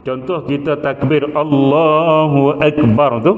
Contoh kita takbir Allahu Akbar tu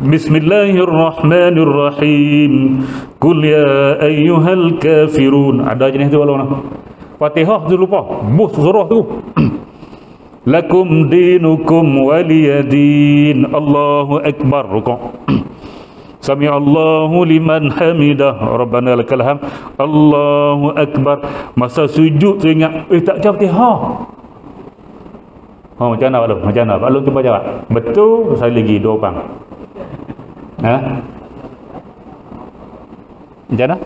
Bismillahirrahmanirrahim. Qul ya ayyuhal kafirun. Ada jenis tu kalau nak. Fatihah tu lupa. Bus surah tu. Lakum dinukum waliyadin. Allahu Akbar. Rukuk. Sami Allahu liman hamidah. Rabbana lakal hamd. Allahu Akbar. Masa sujud tu ingat, tak baca Fatihah. Oh, macam mana Pak Long? Macam mana? Pak Long cuba jawab. Betul, saya lagi 2 orang. Ha? Macam mana?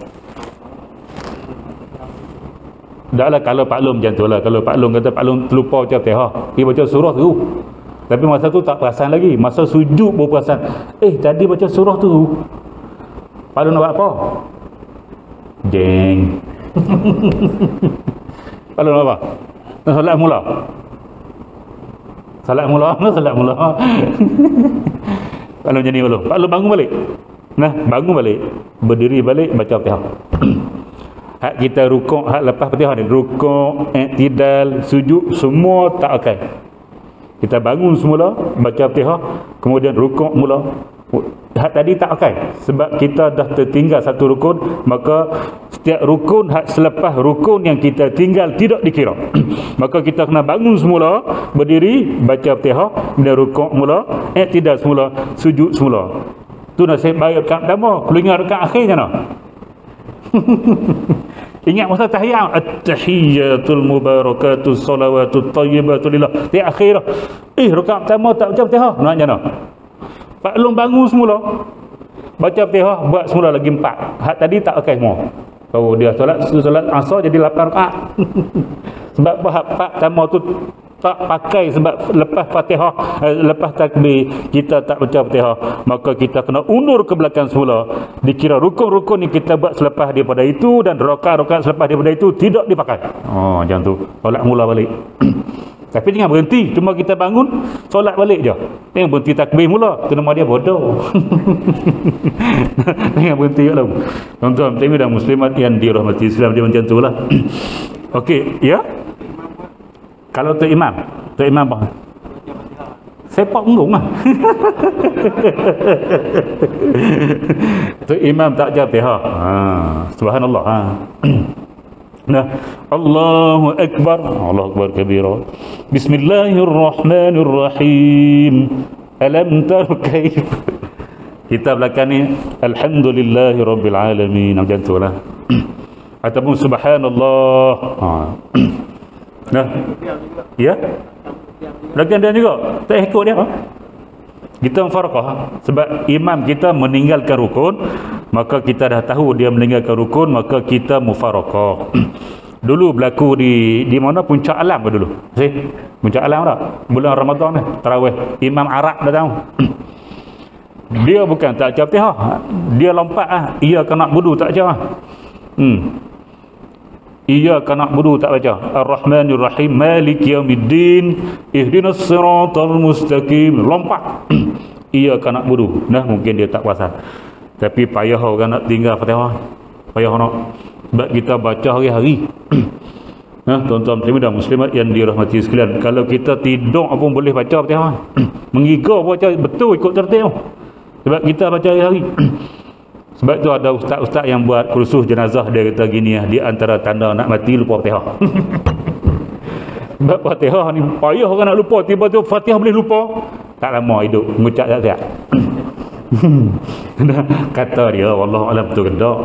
Taklah kalau Pak Long macam tu lah. Kalau Pak Long kata Pak Long terlupa baca Fatihah, dia baca surah tu. Tapi masa tu tak perasan lagi. Masa sujud baru perasan. Tadi baca surah tu. Pak Long nak buat apa? Jeng. Pak Long nak apa? Nak solat mula. Salat mula. Pak Long macam ni Pak Long. Pak Long bangun balik. Nah, bangun balik. Berdiri balik, baca Fatihah. Hak kita rukuk, hak lepas Fatihah ni. Rukuk, i'tidal, sujud, semua tak okey. Kita bangun semula, baca Fatihah, kemudian rukuk mula. Hak tadi tak okey. Sebab kita dah tertinggal satu rukun, maka setiap rukun, hak selepas rukun yang kita tinggal tidak dikira. Maka kita kena bangun semula, berdiri, baca Fatihah, kemudian rukuk mula, i'tidal semula, sujud semula. Tu nasib baik rakaat pertama. Kalau ingat rakaat akhir macam mana? Ingat masa tahiyat, at-tahiyyatul mubarakatus salawatut thayyibatu lillah. Di akhir rakaat pertama tak baca Fatihah. Nak macam mana? Pak Long bangun semula, baca Fatihah, buat semula lagi 4. Hak tadi tak okey semua. Oh, dia solat asar jadi 8 rakaat. Sebab apa? Hak pertama tu tak pakai sebab lepas Fatihah, lepas takbir kita tak baca Fatihah, maka kita kena undur ke belakang semula. Dikira rukun-rukun yang kita buat selepas daripada itu dan rakaat-rakaat selepas daripada itu tidak dipakai. Oh, macam tu. Solat mula balik. Tapi jangan berhenti, cuma kita bangun solat balik je. Jangan berhenti takbir mula, tu nama dia bodoh. Jangan berhenti kat lalu. Tuan-tuan dan muslimat yang dirahmati Islam, dia macam itulah. Okey, ya. Kalau tu imam apa? Sepak punggung lah. Tu imam tak baca Fatihah. Subhanallah. Nah, Allahu Akbar. Allahu Akbar kabira. Bismillahirrahmanirrahim. Alam tara kaif. Kita belakang ni alhamdulillahirabbil alamin. Macam itulah. Ataupun subhanallah. Nah. Ya. Belakang dia juga. Tak ikut dia. Kita mufaraqah. Sebab imam kita meninggalkan rukun, maka kita dah tahu dia meninggalkan rukun, maka kita mufaraqah. Dulu berlaku di mana? Puncak Alam dulu. Puncak Alam tak? Bulan Ramadan ni, tarawih. Imam Arab dah tahu. Dia bukan tak baca Fatihah. Dia lompat ia kena wudu tak baca. Iyyaka na'budu tak baca. Ar-Rahmanir Rahim, Maliki Yaumiddin, Ihdinas Siratal Mustaqim. Lompat. Iyyaka na'budu. Nah, mungkin dia tak puasa. Tapi payah orang nak tinggal Fatihah. Payah nak. Sebab kita baca hari-hari. Tuan-tuan dan muslimat yang dirahmati sekalian, kalau kita tidur pun boleh baca Fatihah. Mengiga baca betul ikut tertib. Sebab kita baca hari-hari. Sebab tu ada ustaz-ustaz yang buat kursus jenazah, dia kata gini di antara tanda nak mati lupa Fatihah. Sebab Fatihah ni payah orang nak lupa, tiba-tiba Fatihah boleh lupa. Tak lama hidup mengucap tak siap. Kata dia wallahu alam betul ke tak.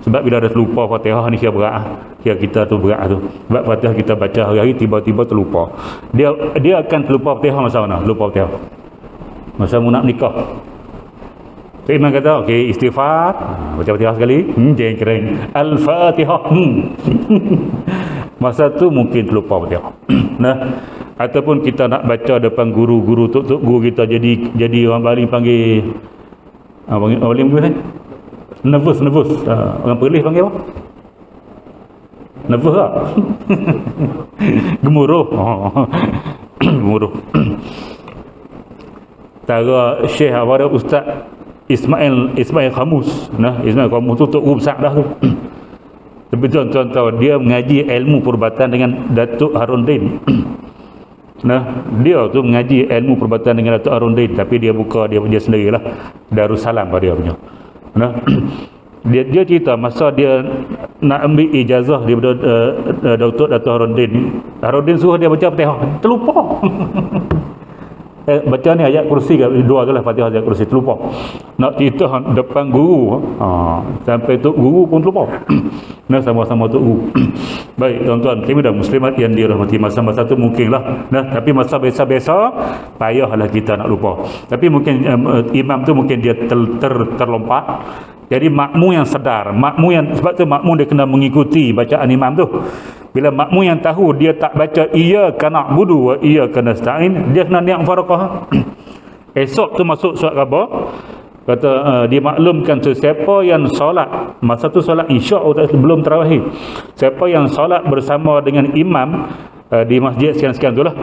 Sebab bila dah lupa Fatihah ni kira berat. Kira kita tu berat tu. Sebab Fatihah kita baca hari-hari tiba-tiba terlupa. Dia akan terlupa Fatihah masa mana? Lupa Fatihah. Masa mu nak nikah. Jadi imam kata, okey, istighfar, baca Fatihah sekali, jangan kering. Al-Fatihah. Masa tu mungkin terlupa Fatihah. Nah, ataupun kita nak baca depan guru-guru, tok-tok guru kita jadi orang Bali panggil orang Bali panggil nervous. Orang Perlis panggil apa? Nervous tak? Gemuruh. Gemuruh. Tara Syekh apa Ustaz Ismail Khamus. Nah, Ismail Khamus tu tok guru besar dah tu. Tapi tuan-tuan tahu dia mengaji ilmu perubatan dengan Datuk Harun Din. Nah, dia tu mengaji ilmu perubatan dengan Datuk Harudin, tapi dia buka dia punya sendirilah, Darussalam pada dia punya. Nah, dia cerita masa dia nak ambil ijazah daripada Datuk Harudin. Harudin suruh dia baca Fatihah, terlupa. Baca ni ayat kursi dua lah, Fatihah ayat kursi, terlupa. Nak cerita depan guru, sampai tok guru pun terlupa. Nah, sama-sama tok guru. Baik tuan-tuan dan muslimat yang dirahmati, masa-masa tu mungkinlah. Nah, tapi masa biasa-biasa payahlah kita nak lupa. Tapi mungkin imam tu mungkin dia terlompat. Jadi makmum yang sedar, sebab tu makmum dia kena mengikuti bacaan imam tu. Bila makmum yang tahu dia tak baca iyyaka na'budu wa iyyaka nasta'in, dia kena niat mufaraqah. Esok tu masuk surat khabar, kata dimaklumkan tu siapa yang solat, masa tu solat isyak belum tarawih, siapa yang solat bersama dengan imam di masjid sekian-sekian tu lah,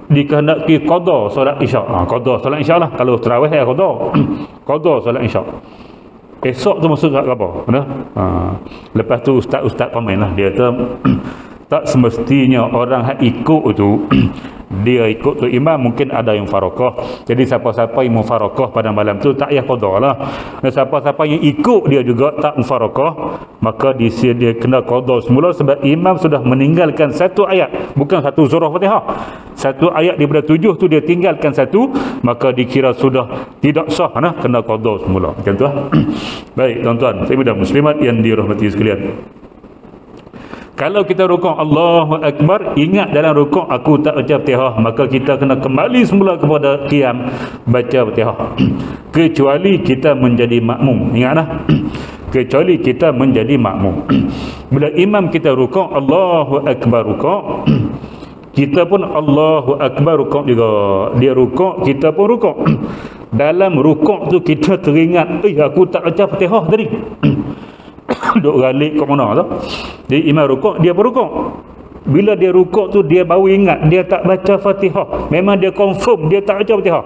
dikehendaki qada solat isyak. Qada solat isyak lah, kalau tarawih ya qada. Qada solat isyak. Esok tu masuk surat khabar. Lepas tu ustaz-ustaz komen lah, dia tu tak semestinya orang yang ikut tu dia ikut tu imam, mungkin ada yang mufaraqah. Jadi siapa-siapa yang mufaraqah pada malam tu tak payah qada lah. Dan siapa-siapa yang ikut dia juga tak mufaraqah, maka dia kena qada semula, sebab imam sudah meninggalkan satu ayat, bukan satu surah Fatihah. Satu ayat daripada 7 tu dia tinggalkan satu, maka dikira sudah tidak sah, kena qada semula. Macam tu lah. Baik tuan-tuan dan muslimat yang dirahmati sekalian, kalau kita rukuk Allahu Akbar, ingat dalam rukuk aku tak baca Fatihah, maka kita kena kembali semula kepada qiyam baca Fatihah. Kecuali kita menjadi makmum. Ingatlah. Kecuali kita menjadi makmum. Bila imam kita rukuk Allahu Akbar rukuk, kita pun Allahu Akbar rukuk juga. Dia rukuk, kita pun rukuk. Dalam rukuk tu kita teringat, aku tak baca Fatihah tadi. Duk galik kat mana tu. Jadi imam rukuk, dia pun rukuk. Bila dia rukuk tu dia baru ingat dia tak baca Fatihah. Memang dia confirm dia tak baca Fatihah,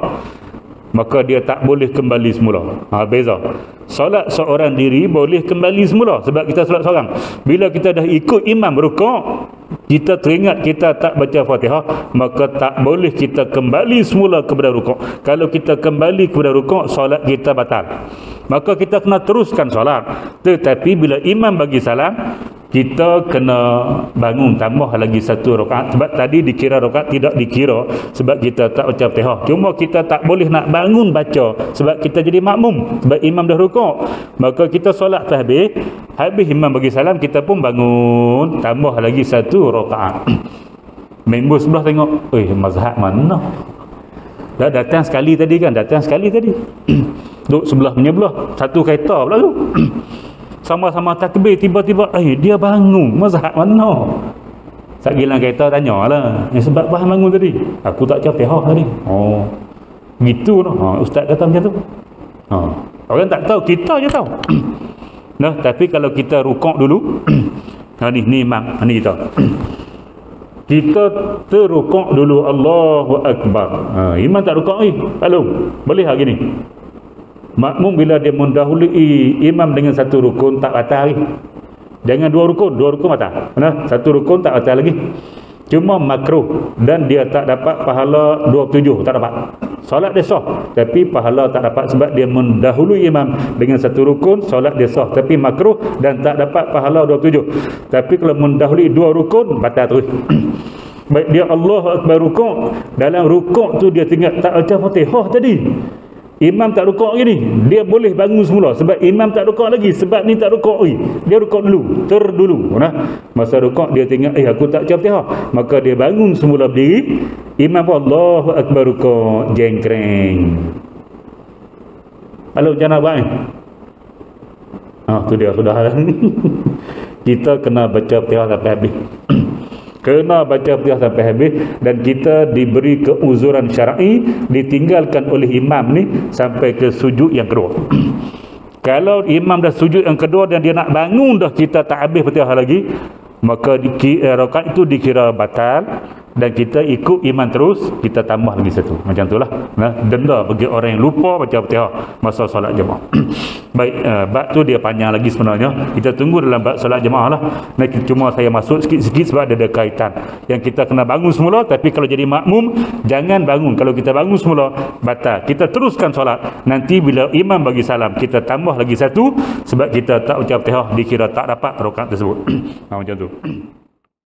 maka dia tak boleh kembali semula. Beza. Solat seorang diri boleh kembali semula sebab kita solat seorang. Bila kita dah ikut imam rukuk, kita teringat kita tak baca Fatihah, maka tak boleh kita kembali semula kepada rukuk. Kalau kita kembali kepada rukuk, solat kita batal. Maka kita kena teruskan solat. Tetapi bila imam bagi salam, kita kena bangun tambah lagi satu rakaat, sebab tadi dikira rakaat, tidak dikira sebab kita tak baca Fatihah. Cuma kita tak boleh nak bangun baca sebab kita jadi makmum, sebab imam dah rukuk. Maka kita solat habis imam bagi salam, kita pun bangun tambah lagi satu rakaat. Member sebelah tengok, mazhab mana? Dah datang sekali tadi kan, duduk sebelah menyebelah, satu kereta pula tu. Sama-sama takbir, tiba-tiba dia bangun, mazhab mana? Sat gilang kereta tanyalah, sebab apa bangun tadi? Aku tak baca Fatihah tadi. Gitu lah. Ustaz kata macam tu. Orang tak tahu, kita je tahu. Nah, tapi kalau kita rukuk dulu, ni imam, ni kita. Kita terrukuk dulu Allahu Akbar. Imam tak rukuk belum. Boleh lagi ni. Makmum bila dia mendahului imam dengan satu rukun tak batal lagi. Jangan dua rukun batal. Satu rukun tak batal lagi. Cuma makruh dan dia tak dapat pahala 27, tak dapat. Solat dia sah, tapi pahala tak dapat sebab dia mendahului imam dengan satu rukun, solat dia sah, tapi makruh dan tak dapat pahala 27. Tapi kalau mendahului dua rukun, batal terus. Baik, dia Allahu Akbar rukuk, dalam rukuk tu dia tinggal tak baca Fatihah tadi. Imam tak rukuk lagi ni, dia boleh bangun semula sebab imam tak rukuk lagi, sebab ni tak rukuk lagi. Dia rukuk dulu, masa rukuk dia tengok aku tak baca Fatihah, maka dia bangun semula berdiri. Imam pun Allahu Akbar rukuk, jengkreng. Halo, jangan buat ni. Tu dia sudah. Kita kena baca Fatihah sampai habis. Kena baca Fatihah sampai habis, dan kita diberi keuzuran syar'i ditinggalkan oleh imam ni sampai ke sujud yang kedua. Kalau imam dah sujud yang kedua dan dia nak bangun dah kita tak habis Fatihah lagi, maka rakaat itu dikira batal dan kita ikut imam terus, kita tambah lagi satu. Macam itulah. Denda bagi orang yang lupa baca Fatihah masa solat jemaah. Baik, bab tu dia panjang lagi sebenarnya. Kita tunggu dalam bab solat jemaah lah. Cuma saya masuk sikit-sikit sebab ada kaitan. Yang kita kena bangun semula, tapi kalau jadi makmum jangan bangun. Kalau kita bangun semula batal. Kita teruskan solat. Nanti bila imam bagi salam, kita tambah lagi satu sebab kita tak baca Fatihah, dikira tak dapat rakaat tersebut. Macam tu.